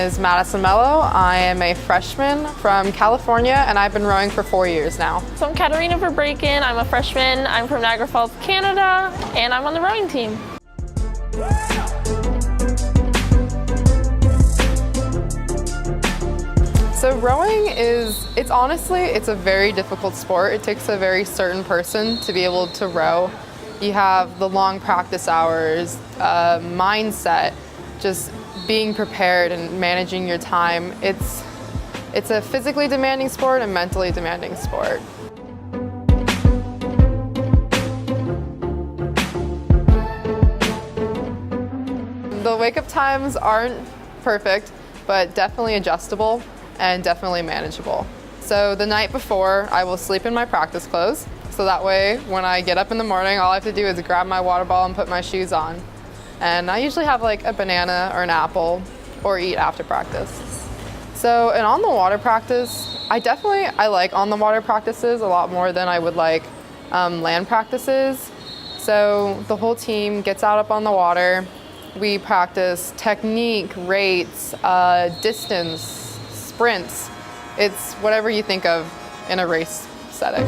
is Madison Mello. I am a freshman from California, and I've been rowing for 4 years now. So I'm Katarina Verbreken. I'm a freshman. I'm from Niagara Falls, Canada, and I'm on the rowing team. So rowing it's a very difficult sport. It takes a very certain person to be able to row. You have the long practice hours, mindset, just being prepared and managing your time. It's a physically demanding sport and mentally demanding sport. The wake-up times aren't perfect, but definitely adjustable and definitely manageable. So the night before, I will sleep in my practice clothes. So that way, when I get up in the morning, all I have to do is grab my water bottle and put my shoes on. And I usually have like a banana or an apple or eat after practice. So an on-the-water practice, I like on-the-water practices a lot more than I would like land practices. So the whole team gets out up on the water. We practice technique, rates, distance, sprints. It's whatever you think of in a race setting.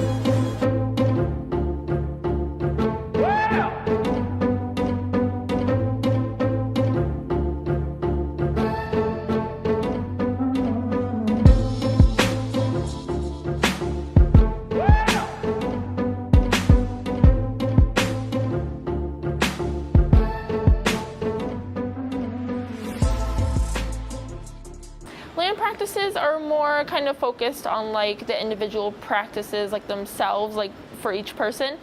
Land practices are more kind of focused on like the individual practices like themselves, like for each person.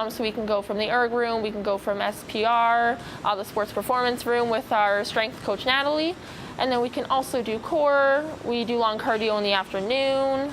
So we can go from the erg room, we can go from SPR, the sports performance room with our strength coach Natalie, and then we can also do core. We do long cardio in the afternoon.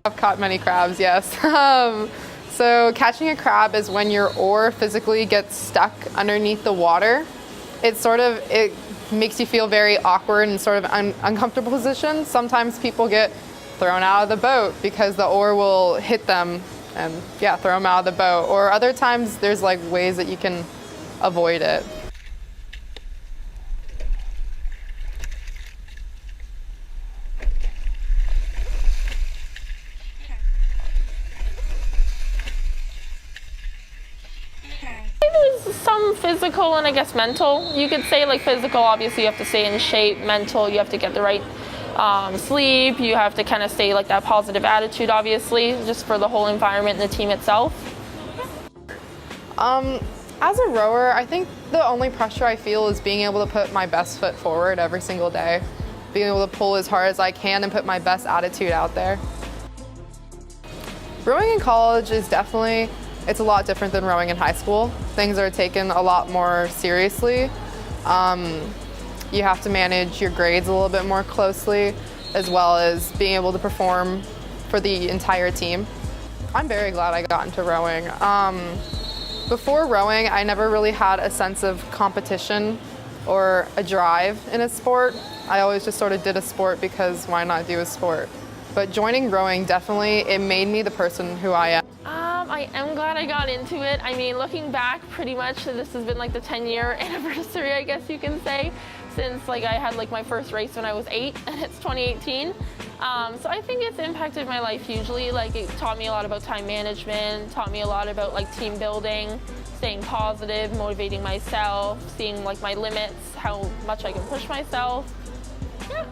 I've caught many crabs, yes. So catching a crab is when your oar physically gets stuck underneath the water. It makes you feel very awkward and sort of uncomfortable position. Sometimes people get thrown out of the boat because the oar will hit them and throw them out of the boat. Or other times there's like ways that you can avoid it. There's some physical and I guess mental. You could say like physical, obviously you have to stay in shape. Mental, you have to get the right sleep. You have to kind of stay like that positive attitude, obviously, just for the whole environment and the team itself. As a rower, I think the only pressure I feel is being able to put my best foot forward every single day. Being able to pull as hard as I can and put my best attitude out there. Rowing in college is it's a lot different than rowing in high school. Things are taken a lot more seriously. You have to manage your grades a little bit more closely, as well as being able to perform for the entire team. I'm very glad I got into rowing. Before rowing, I never really had a sense of competition or a drive in a sport. I always just sort of did a sport because why not do a sport? But joining rowing it made me the person who I am. I am glad I got into it. I mean, looking back, pretty much this has been like the 10-year anniversary, I guess you can say, since like I had like my first race when I was 8, and it's 2018. So I think it's impacted my life hugely. Like it taught me a lot about time management, taught me a lot about like team building, staying positive, motivating myself, seeing like my limits, how much I can push myself. Yeah.